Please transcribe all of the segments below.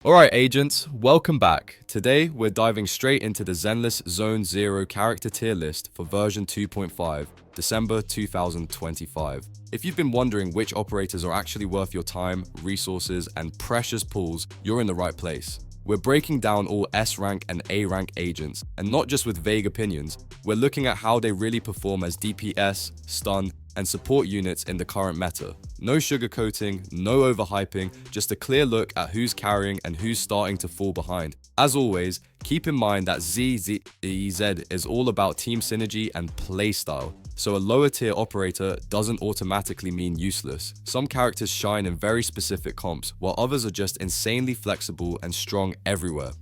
Alright agents, welcome back. Today we're diving straight into the Zenless Zone Zero character tier list for version 2.5, December 2025. If you've been wondering which operators are actually worth your time, resources, and precious pools, you're in the right place. We're breaking down all S-rank and A-rank agents, and not just with vague opinions, we're looking at how they really perform as DPS, stun, and support units in the current meta. No sugarcoating, no overhyping, just a clear look at who's carrying and who's starting to fall behind. As always, keep in mind that ZZ is all about team synergy and playstyle, so a lower tier operator doesn't automatically mean useless. Some characters shine in very specific comps, while others are just insanely flexible and strong everywhere.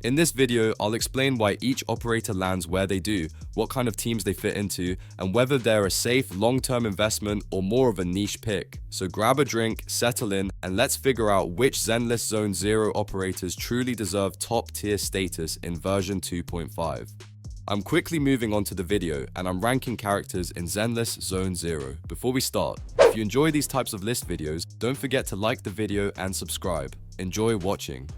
In this video, I'll explain why each operator lands where they do, what kind of teams they fit into, and whether they're a safe long-term investment or more of a niche pick. So grab a drink, settle in, and let's figure out which Zenless Zone Zero operators truly deserve top tier status in version 2.5. I'm quickly moving on to the video, and I'm ranking characters in Zenless Zone Zero. Before we start, if you enjoy these types of list videos, don't forget to like the video and subscribe. Enjoy watching.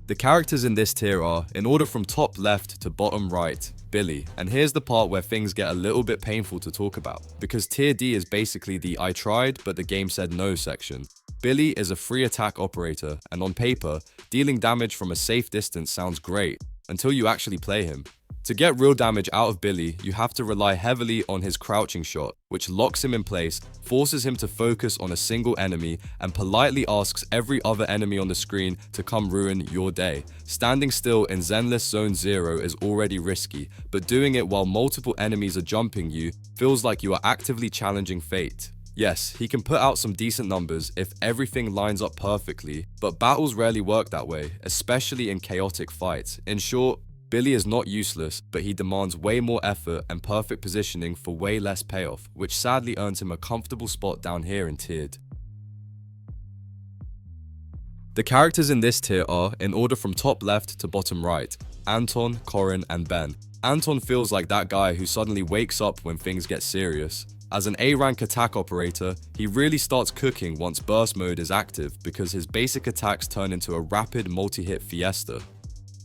The characters in this tier are, in order from top left to bottom right, Billy. And here's the part where things get a little bit painful to talk about, because tier D is basically the I tried but the game said no section. Billy is a free attack operator, and on paper, dealing damage from a safe distance sounds great, until you actually play him. To get real damage out of Billy, you have to rely heavily on his crouching shot, which locks him in place, forces him to focus on a single enemy, and politely asks every other enemy on the screen to come ruin your day. Standing still in Zenless Zone Zero is already risky, but doing it while multiple enemies are jumping you feels like you are actively challenging fate. Yes, he can put out some decent numbers if everything lines up perfectly, but battles rarely work that way, especially in chaotic fights. In short, Billy is not useless, but he demands way more effort and perfect positioning for way less payoff, which sadly earns him a comfortable spot down here in tiered. The characters in this tier are, in order from top left to bottom right, Anton, Corin, and Ben. Anton feels like that guy who suddenly wakes up when things get serious. As an A-rank attack operator, he really starts cooking once burst mode is active because his basic attacks turn into a rapid multi-hit fiesta.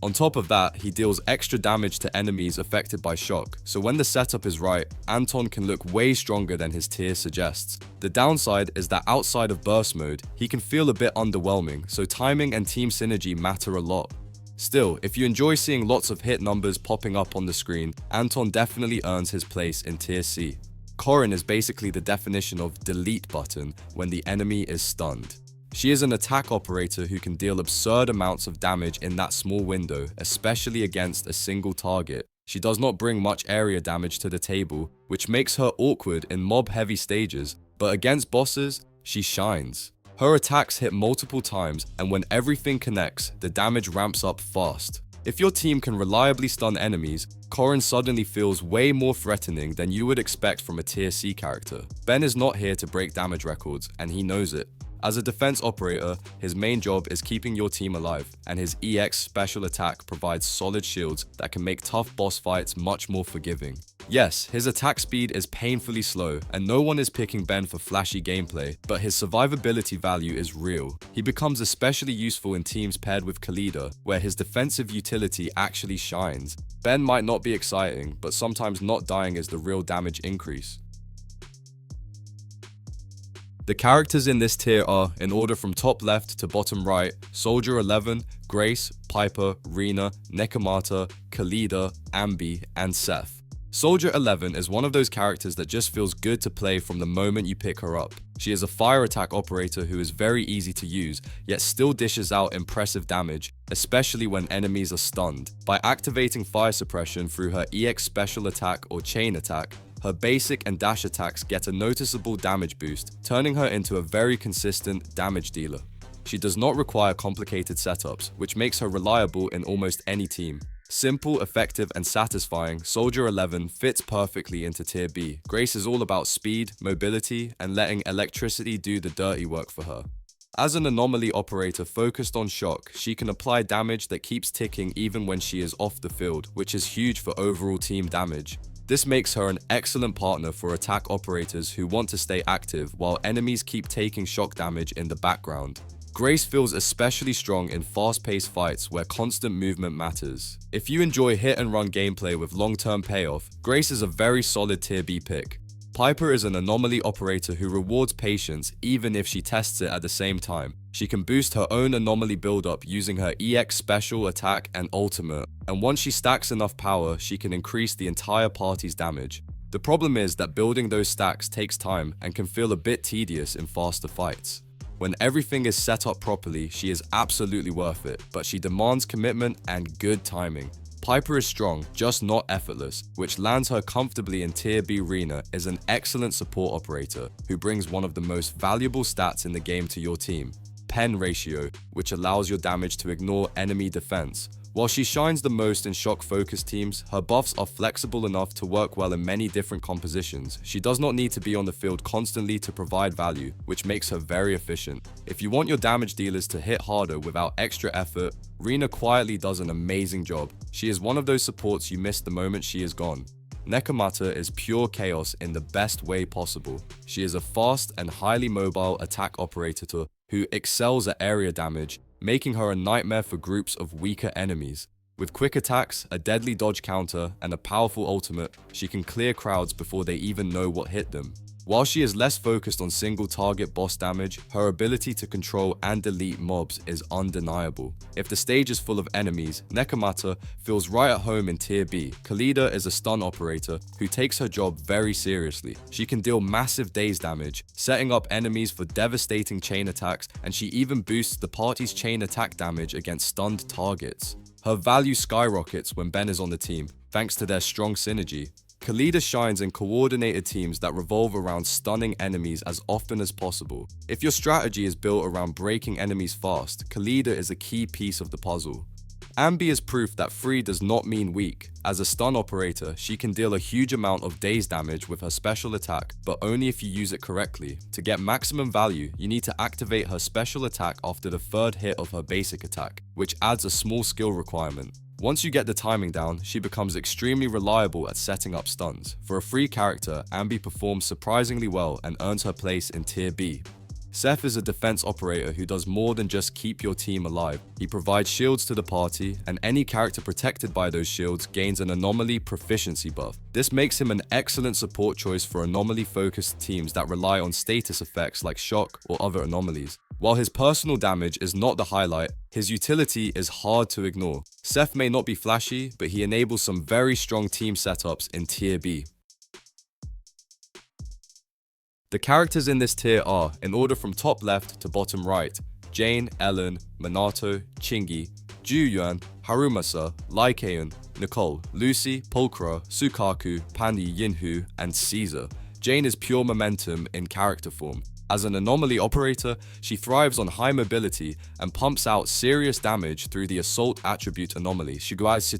On top of that, he deals extra damage to enemies affected by shock, so when the setup is right, Anton can look way stronger than his tier suggests. The downside is that outside of burst mode, he can feel a bit underwhelming, so timing and team synergy matter a lot. Still, if you enjoy seeing lots of hit numbers popping up on the screen, Anton definitely earns his place in tier C. Corin is basically the definition of delete button when the enemy is stunned. She is an attack operator who can deal absurd amounts of damage in that small window, especially against a single target. She does not bring much area damage to the table, which makes her awkward in mob-heavy stages, but against bosses, she shines. Her attacks hit multiple times, and when everything connects, the damage ramps up fast. If your team can reliably stun enemies, Corin suddenly feels way more threatening than you would expect from a tier C character. Ben is not here to break damage records, and he knows it. As a defense operator, his main job is keeping your team alive, and his EX special attack provides solid shields that can make tough boss fights much more forgiving. Yes, his attack speed is painfully slow, and no one is picking Ben for flashy gameplay, but his survivability value is real. He becomes especially useful in teams paired with Khalida, where his defensive utility actually shines. Ben might not be exciting, but sometimes not dying is the real damage increase. The characters in this tier are, in order from top left to bottom right, Soldier 11, Grace, Piper, Rena, Nekomata, Khalida, Ambi, and Seth. Soldier 11 is one of those characters that just feels good to play from the moment you pick her up. She is a fire attack operator who is very easy to use, yet still dishes out impressive damage, especially when enemies are stunned. By activating fire suppression through her EX special attack or chain attack, her basic and dash attacks get a noticeable damage boost, turning her into a very consistent damage dealer. She does not require complicated setups, which makes her reliable in almost any team. Simple, effective, and satisfying, Soldier 11 fits perfectly into tier B. Grace is all about speed, mobility, and letting electricity do the dirty work for her. As an anomaly operator focused on shock, she can apply damage that keeps ticking even when she is off the field, which is huge for overall team damage. This makes her an excellent partner for attack operators who want to stay active while enemies keep taking shock damage in the background. Grace feels especially strong in fast-paced fights where constant movement matters. If you enjoy hit-and-run gameplay with long-term payoff, Grace is a very solid tier B pick. Piper is an anomaly operator who rewards patience even if she tests it at the same time. She can boost her own anomaly build-up using her EX special attack and ultimate, and once she stacks enough power, she can increase the entire party's damage. The problem is that building those stacks takes time and can feel a bit tedious in faster fights. When everything is set up properly, she is absolutely worth it, but she demands commitment and good timing. Piper is strong, just not effortless, which lands her comfortably in Tier B. Rena is an excellent support operator who brings one of the most valuable stats in the game to your team, pen ratio, which allows your damage to ignore enemy defense. While she shines the most in shock-focused teams, her buffs are flexible enough to work well in many different compositions. She does not need to be on the field constantly to provide value, which makes her very efficient. If you want your damage dealers to hit harder without extra effort, Rena quietly does an amazing job. She is one of those supports you miss the moment she is gone. Nekomata is pure chaos in the best way possible. She is a fast and highly mobile attack operator who excels at area damage, making her a nightmare for groups of weaker enemies. With quick attacks, a deadly dodge counter, and a powerful ultimate, she can clear crowds before they even know what hit them. While she is less focused on single target boss damage, her ability to control and delete mobs is undeniable. If the stage is full of enemies, Nekomata feels right at home in Tier B. Khalida is a stun operator who takes her job very seriously. She can deal massive daze damage, setting up enemies for devastating chain attacks, and she even boosts the party's chain attack damage against stunned targets. Her value skyrockets when Ben is on the team, thanks to their strong synergy. Khalida shines in coordinated teams that revolve around stunning enemies as often as possible. If your strategy is built around breaking enemies fast, Khalida is a key piece of the puzzle. Ambi is proof that free does not mean weak. As a stun operator, she can deal a huge amount of daze damage with her special attack, but only if you use it correctly. To get maximum value, you need to activate her special attack after the third hit of her basic attack, which adds a small skill requirement. Once you get the timing down, she becomes extremely reliable at setting up stuns. For a free character, Ambi performs surprisingly well and earns her place in Tier B. Seth is a defense operator who does more than just keep your team alive. He provides shields to the party, and any character protected by those shields gains an anomaly proficiency buff. This makes him an excellent support choice for anomaly-focused teams that rely on status effects like shock or other anomalies. While his personal damage is not the highlight, his utility is hard to ignore. Seth may not be flashy, but he enables some very strong team setups in Tier B. The characters in this tier are, in order from top left to bottom right, Jane, Ellen, Minato, Chingy, Juyuan, Harumasa, Lycaon, Nicole, Lucy, Pulchra, Sukaku, Pandy Yinhu, and Caesar. Jane is pure momentum in character form. As an anomaly operator, she thrives on high mobility and pumps out serious damage through the assault attribute anomaly. She works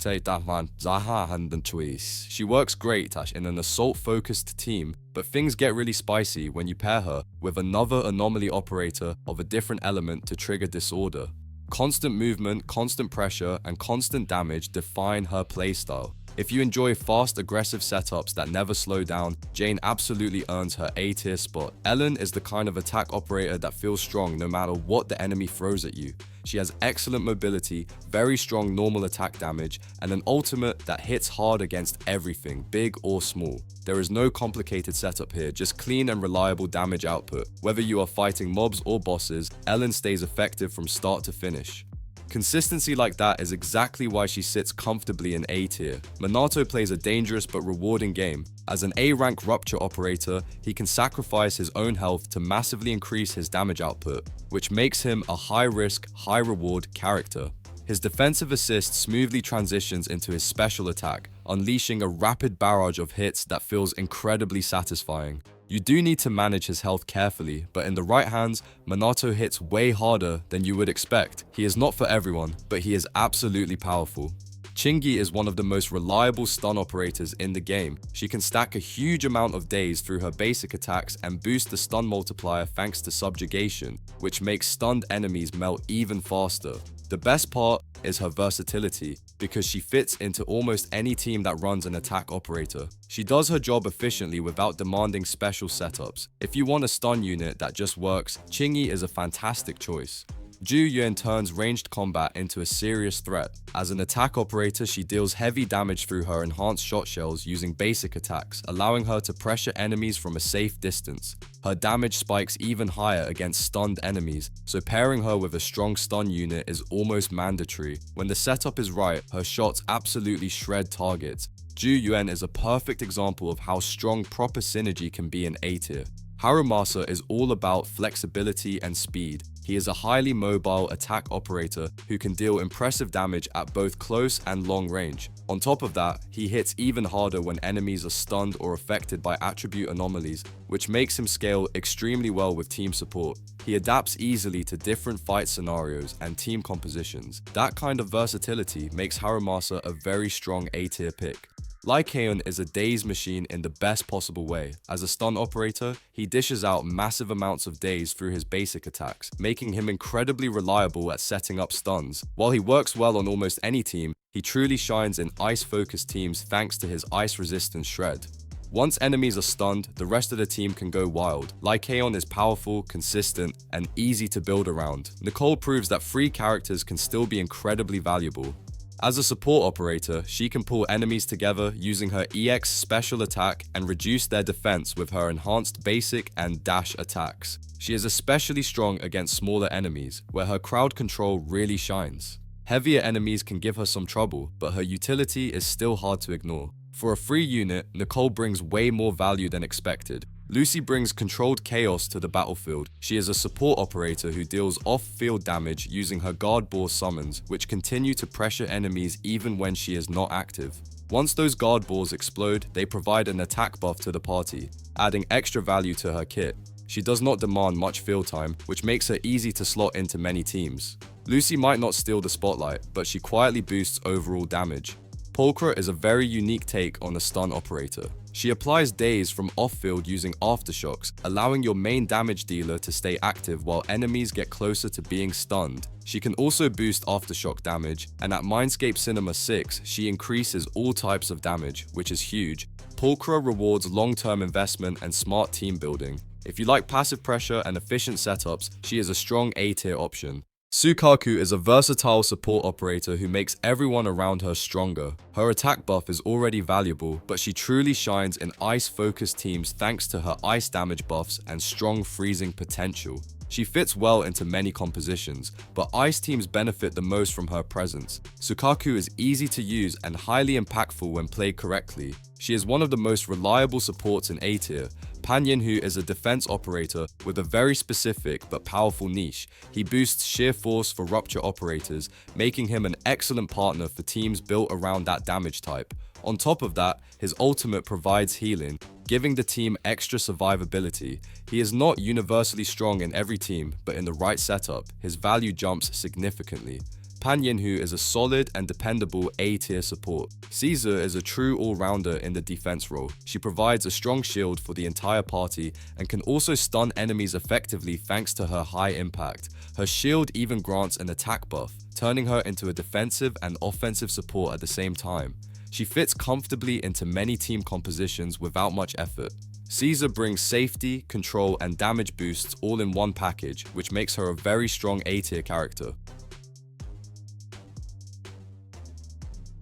great in an assault-focused team, but things get really spicy when you pair her with another anomaly operator of a different element to trigger disorder. Constant movement, constant pressure, and constant damage define her playstyle. If you enjoy fast, aggressive setups that never slow down, Jane absolutely earns her A-tier spot. Ellen is the kind of attack operator that feels strong no matter what the enemy throws at you. She has excellent mobility, very strong normal attack damage, and an ultimate that hits hard against everything, big or small. There is no complicated setup here, just clean and reliable damage output. Whether you are fighting mobs or bosses, Ellen stays effective from start to finish. Consistency like that is exactly why she sits comfortably in A tier. Minato plays a dangerous but rewarding game. As an A rank rupture operator, he can sacrifice his own health to massively increase his damage output, which makes him a high risk, high reward character. His defensive assist smoothly transitions into his special attack, unleashing a rapid barrage of hits that feels incredibly satisfying. You do need to manage his health carefully, but in the right hands, Minato hits way harder than you would expect. He is not for everyone, but he is absolutely powerful. Chingy is one of the most reliable stun operators in the game. She can stack a huge amount of daze through her basic attacks and boost the stun multiplier thanks to subjugation, which makes stunned enemies melt even faster. The best part is her versatility, because she fits into almost any team that runs an attack operator. She does her job efficiently without demanding special setups. If you want a stun unit that just works, Chingy is a fantastic choice. Ju Yuan turns ranged combat into a serious threat. As an attack operator, she deals heavy damage through her enhanced shot shells using basic attacks, allowing her to pressure enemies from a safe distance. Her damage spikes even higher against stunned enemies, so pairing her with a strong stun unit is almost mandatory. When the setup is right, her shots absolutely shred targets. Ju Yuan is a perfect example of how strong proper synergy can be in A tier. Harumasa is all about flexibility and speed. He is a highly mobile attack operator who can deal impressive damage at both close and long range. On top of that, he hits even harder when enemies are stunned or affected by attribute anomalies, which makes him scale extremely well with team support. He adapts easily to different fight scenarios and team compositions. That kind of versatility makes Harumasa a very strong A tier pick. Lycaon is a daze machine in the best possible way. As a stun operator, he dishes out massive amounts of daze through his basic attacks, making him incredibly reliable at setting up stuns. While he works well on almost any team, he truly shines in ice-focused teams thanks to his ice-resistant shred. Once enemies are stunned, the rest of the team can go wild. Lycaon is powerful, consistent, and easy to build around. Nicole proves that free characters can still be incredibly valuable. As a support operator, she can pull enemies together using her EX special attack and reduce their defense with her enhanced basic and dash attacks. She is especially strong against smaller enemies, where her crowd control really shines. Heavier enemies can give her some trouble, but her utility is still hard to ignore. For a free unit, Nicole brings way more value than expected. Lucy brings controlled chaos to the battlefield. She is a support operator who deals off-field damage using her guard boar summons, which continue to pressure enemies even when she is not active. Once those guard boars explode, they provide an attack buff to the party, adding extra value to her kit. She does not demand much field time, which makes her easy to slot into many teams. Lucy might not steal the spotlight, but she quietly boosts overall damage. Pulchra is a very unique take on a stun operator. She applies daze from off-field using aftershocks, allowing your main damage dealer to stay active while enemies get closer to being stunned. She can also boost aftershock damage, and at Mindscape Cinema 6, she increases all types of damage, which is huge. Pulchra rewards long-term investment and smart team building. If you like passive pressure and efficient setups, she is a strong A-tier option. Sukaku is a versatile support operator who makes everyone around her stronger. Her attack buff is already valuable, but she truly shines in ice-focused teams thanks to her ice damage buffs and strong freezing potential. She fits well into many compositions, but ice teams benefit the most from her presence. Sukaku is easy to use and highly impactful when played correctly. She is one of the most reliable supports in A tier. Pan Yinhu is a defense operator with a very specific but powerful niche. He boosts sheer force for rupture operators, making him an excellent partner for teams built around that damage type. On top of that, his ultimate provides healing, giving the team extra survivability. He is not universally strong in every team, but in the right setup, his value jumps significantly. Pan Yinhu is a solid and dependable A-tier support. Caesar is a true all-rounder in the defense role. She provides a strong shield for the entire party and can also stun enemies effectively thanks to her high impact. Her shield even grants an attack buff, turning her into a defensive and offensive support at the same time. She fits comfortably into many team compositions without much effort. Caesar brings safety, control, and damage boosts all in one package, which makes her a very strong A-tier character.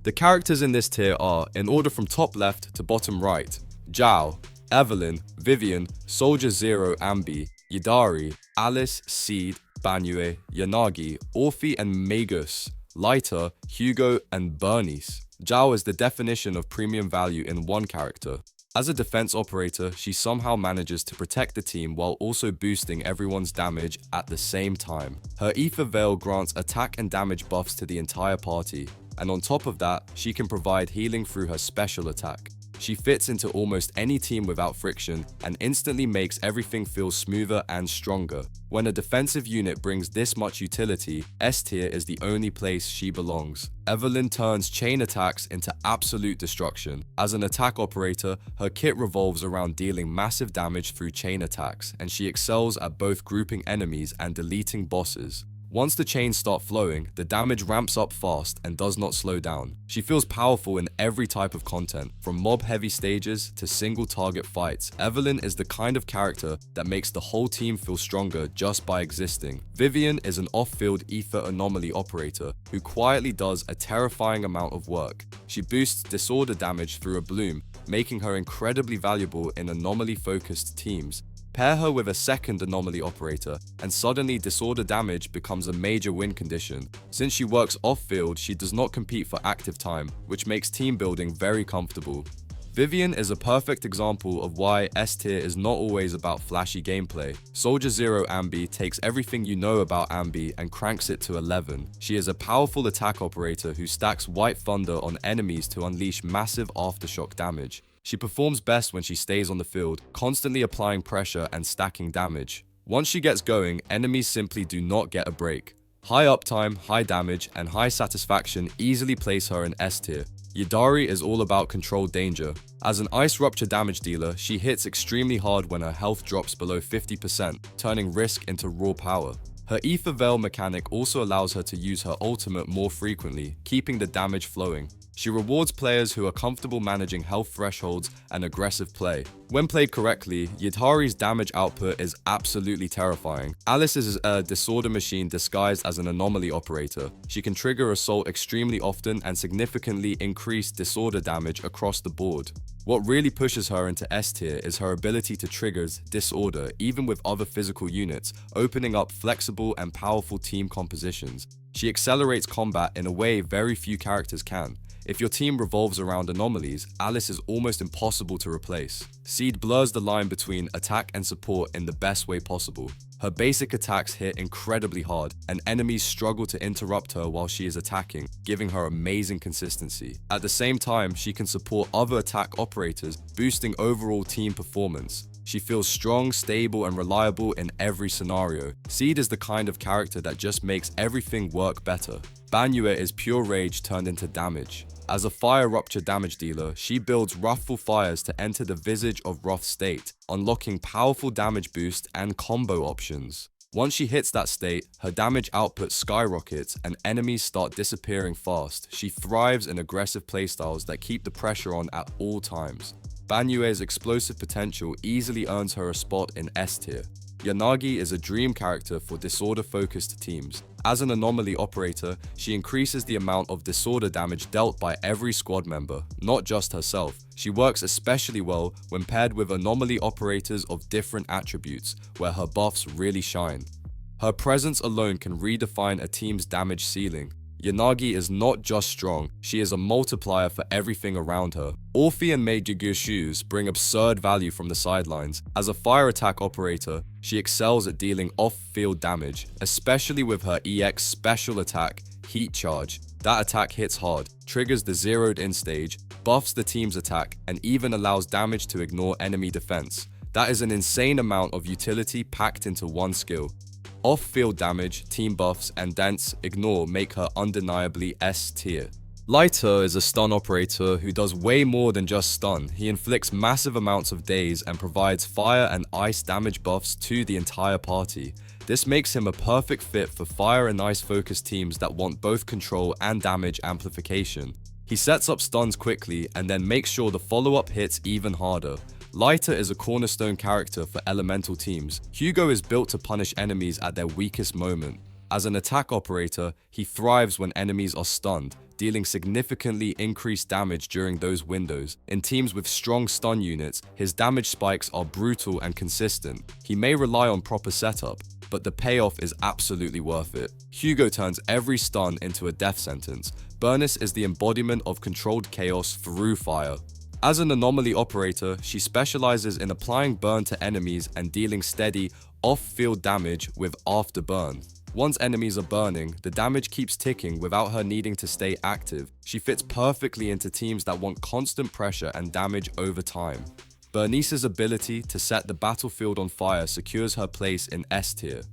The characters in this tier are, in order from top left to bottom right, Zhao, Evelyn, Vivian, Soldier Zero Ambi, Yidari, Alice, Seed, Banyue, Yanagi, Orphe and Magus, Lighter, Hugo, and Bernice. Zhao is the definition of premium value in one character. As a defense operator, she somehow manages to protect the team while also boosting everyone's damage at the same time. Her Ether Veil grants attack and damage buffs to the entire party, and on top of that, she can provide healing through her special attack. She fits into almost any team without friction and instantly makes everything feel smoother and stronger. When a defensive unit brings this much utility, S tier is the only place she belongs. Evelyn turns chain attacks into absolute destruction. As an attack operator, her kit revolves around dealing massive damage through chain attacks, and she excels at both grouping enemies and deleting bosses. Once the chains start flowing, the damage ramps up fast and does not slow down. She feels powerful in every type of content, from mob-heavy stages to single-target fights. Evelyn is the kind of character that makes the whole team feel stronger just by existing. Vivian is an off-field ether anomaly operator who quietly does a terrifying amount of work. She boosts disorder damage through a bloom, making her incredibly valuable in anomaly-focused teams. Pair her with a second anomaly operator, and suddenly disorder damage becomes a major win condition. Since she works off-field, she does not compete for active time, which makes team building very comfortable. Vivian is a perfect example of why S tier is not always about flashy gameplay. Soldier Zero Ambi takes everything you know about Ambi and cranks it to 11. She is a powerful attack operator who stacks White Thunder on enemies to unleash massive aftershock damage. She performs best when she stays on the field, constantly applying pressure and stacking damage. Once she gets going, enemies simply do not get a break. High uptime, high damage, and high satisfaction easily place her in S tier. Yidari is all about controlled danger. As an Ice Rupture damage dealer, she hits extremely hard when her health drops below 50%, turning risk into raw power. Her Ether Veil mechanic also allows her to use her ultimate more frequently, keeping the damage flowing. She rewards players who are comfortable managing health thresholds and aggressive play. When played correctly, Yidari's damage output is absolutely terrifying. Alice is a disorder machine disguised as an anomaly operator. She can trigger assault extremely often and significantly increase disorder damage across the board. What really pushes her into S tier is her ability to trigger disorder even with other physical units, opening up flexible and powerful team compositions. She accelerates combat in a way very few characters can. If your team revolves around anomalies, Alice is almost impossible to replace. Seed blurs the line between attack and support in the best way possible. Her basic attacks hit incredibly hard, and enemies struggle to interrupt her while she is attacking, giving her amazing consistency. At the same time, she can support other attack operators, boosting overall team performance. She feels strong, stable, and reliable in every scenario. Seed is the kind of character that just makes everything work better. Banyue is pure rage turned into damage. As a Fire Rupture damage dealer, she builds Wrathful Fires to enter the Visage of Wrath state, unlocking powerful damage boost and combo options. Once she hits that state, her damage output skyrockets and enemies start disappearing fast. She thrives in aggressive playstyles that keep the pressure on at all times. Banyue's explosive potential easily earns her a spot in S tier. Yanagi is a dream character for disorder-focused teams. As an anomaly operator, she increases the amount of disorder damage dealt by every squad member, not just herself. She works especially well when paired with anomaly operators of different attributes, where her buffs really shine. Her presence alone can redefine a team's damage ceiling. Yanagi is not just strong, she is a multiplier for everything around her. Orphe and Mei Jigushu's bring absurd value from the sidelines. As a fire attack operator, she excels at dealing off-field damage, especially with her EX special attack, Heat Charge. That attack hits hard, triggers the zeroed in stage, buffs the team's attack, and even allows damage to ignore enemy defense. That is an insane amount of utility packed into one skill. Off-field damage, team buffs, and Dance Ignore make her undeniably S tier. Lighter is a stun operator who does way more than just stun. He inflicts massive amounts of daze and provides fire and ice damage buffs to the entire party. This makes him a perfect fit for fire and ice focused teams that want both control and damage amplification. He sets up stuns quickly and then makes sure the follow-up hits even harder. Lighter is a cornerstone character for elemental teams. Hugo is built to punish enemies at their weakest moment. As an attack operator, he thrives when enemies are stunned, dealing significantly increased damage during those windows. In teams with strong stun units, his damage spikes are brutal and consistent. He may rely on proper setup, but the payoff is absolutely worth it. Hugo turns every stun into a death sentence. Bernice is the embodiment of controlled chaos through fire. As an anomaly operator, she specializes in applying burn to enemies and dealing steady, off-field damage with afterburn. Once enemies are burning, the damage keeps ticking without her needing to stay active. She fits perfectly into teams that want constant pressure and damage over time. Bernice's ability to set the battlefield on fire secures her place in S tier.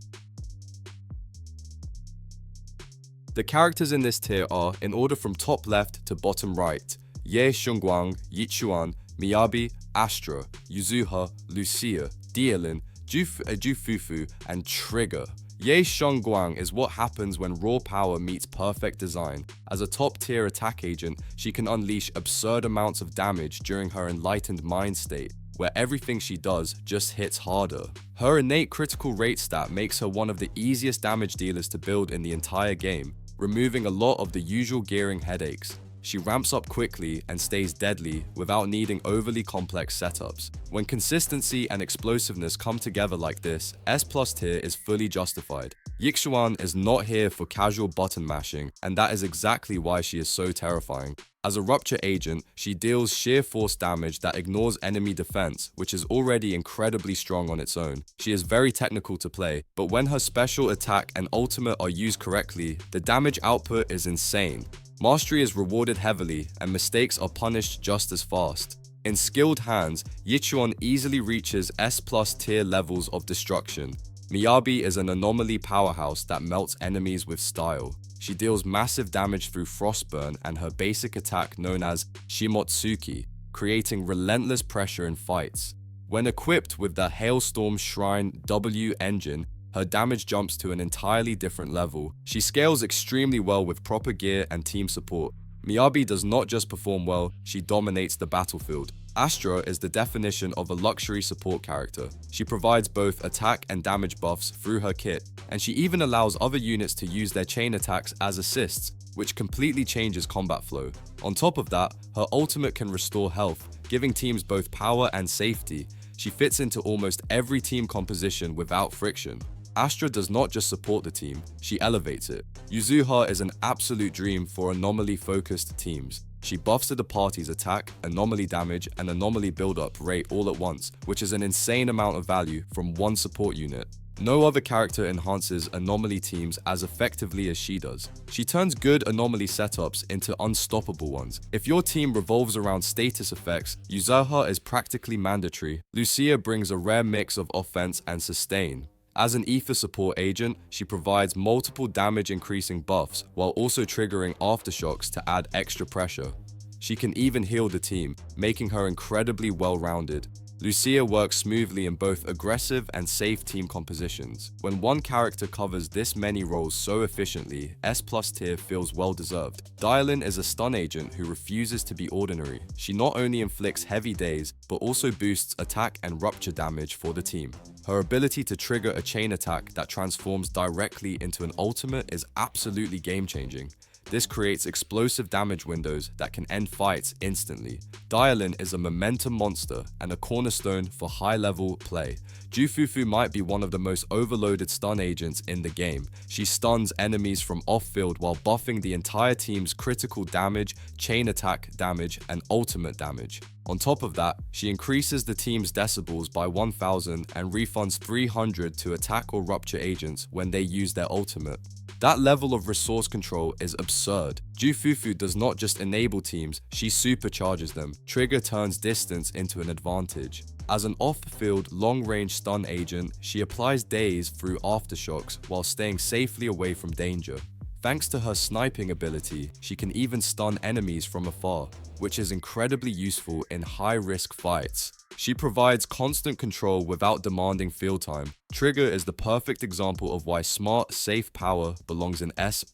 The characters in this tier are, in order from top left to bottom right, Ye Xiongguang, Yichuan, Miyabi, Astra, Yuzuha, Lucia, Dielin, Jufufu, and Trigger. Ye Shengguang is what happens when raw power meets perfect design. As a top-tier attack agent, she can unleash absurd amounts of damage during her enlightened mind state, where everything she does just hits harder. Her innate critical rate stat makes her one of the easiest damage dealers to build in the entire game, removing a lot of the usual gearing headaches. She ramps up quickly and stays deadly without needing overly complex setups. When consistency and explosiveness come together like this, S+ tier is fully justified. Yixuan is not here for casual button mashing, and that is exactly why she is so terrifying. As a rupture agent, she deals sheer force damage that ignores enemy defense, which is already incredibly strong on its own. She is very technical to play, but when her special attack and ultimate are used correctly, the damage output is insane. Mastery is rewarded heavily, and mistakes are punished just as fast. In skilled hands, Yichuan easily reaches S+ tier levels of destruction. Miyabi is an anomaly powerhouse that melts enemies with style. She deals massive damage through Frostburn and her basic attack known as Shimotsuki, creating relentless pressure in fights. When equipped with the Hailstorm Shrine W engine, her damage jumps to an entirely different level. She scales extremely well with proper gear and team support. Miyabi does not just perform well, she dominates the battlefield. Astra is the definition of a luxury support character. She provides both attack and damage buffs through her kit, and she even allows other units to use their chain attacks as assists, which completely changes combat flow. On top of that, her ultimate can restore health, giving teams both power and safety. She fits into almost every team composition without friction. Astra does not just support the team, she elevates it. Yuzuha is an absolute dream for anomaly-focused teams. She buffs to the party's attack, anomaly damage, and anomaly build-up rate all at once, which is an insane amount of value from one support unit. No other character enhances anomaly teams as effectively as she does. She turns good anomaly setups into unstoppable ones. If your team revolves around status effects, Yuzuha is practically mandatory. Lucia brings a rare mix of offense and sustain. As an ether support agent, she provides multiple damage increasing buffs while also triggering aftershocks to add extra pressure. She can even heal the team, making her incredibly well-rounded. Lucia works smoothly in both aggressive and safe team compositions. When one character covers this many roles so efficiently, S+ tier feels well-deserved. Dialin is a stun agent who refuses to be ordinary. She not only inflicts heavy days, but also boosts attack and rupture damage for the team. Her ability to trigger a chain attack that transforms directly into an ultimate is absolutely game-changing. This creates explosive damage windows that can end fights instantly. Dialin is a momentum monster and a cornerstone for high-level play. Jufufu might be one of the most overloaded stun agents in the game. She stuns enemies from off-field while buffing the entire team's critical damage, chain attack damage, and ultimate damage. On top of that, she increases the team's decibels by 1000 and refunds 300 to attack or rupture agents when they use their ultimate. That level of resource control is absurd. Jufufu does not just enable teams, she supercharges them. Trigger turns distance into an advantage. As an off-field, long-range stun agent, she applies daze through aftershocks while staying safely away from danger. Thanks to her sniping ability, she can even stun enemies from afar, which is incredibly useful in high-risk fights. She provides constant control without demanding field time. Trigger is the perfect example of why smart, safe power belongs in S+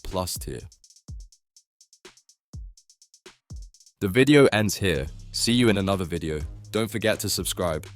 tier. The video ends here. See you in another video. Don't forget to subscribe.